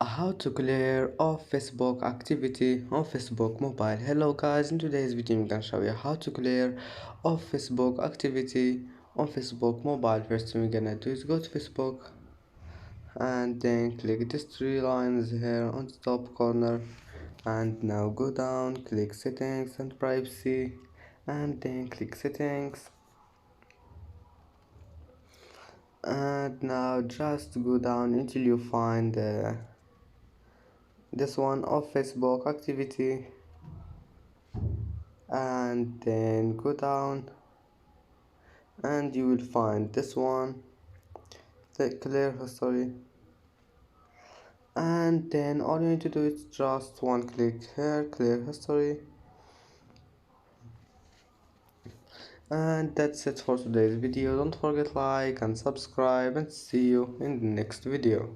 How to clear off Facebook activity on Facebook mobile. Hello guys, in today's video I'm gonna show you how to clear off Facebook activity on Facebook mobile. First thing we're gonna do is go to Facebook and then click these three lines here on the top corner, and now go down, click settings and privacy, and then click settings, and now just go down until you find this one of Facebook activity, and then go down and you will find this one, the clear history, and then all you need to do is just one click here, clear history. And that's it for today's video. Don't forget like and subscribe, and see you in the next video.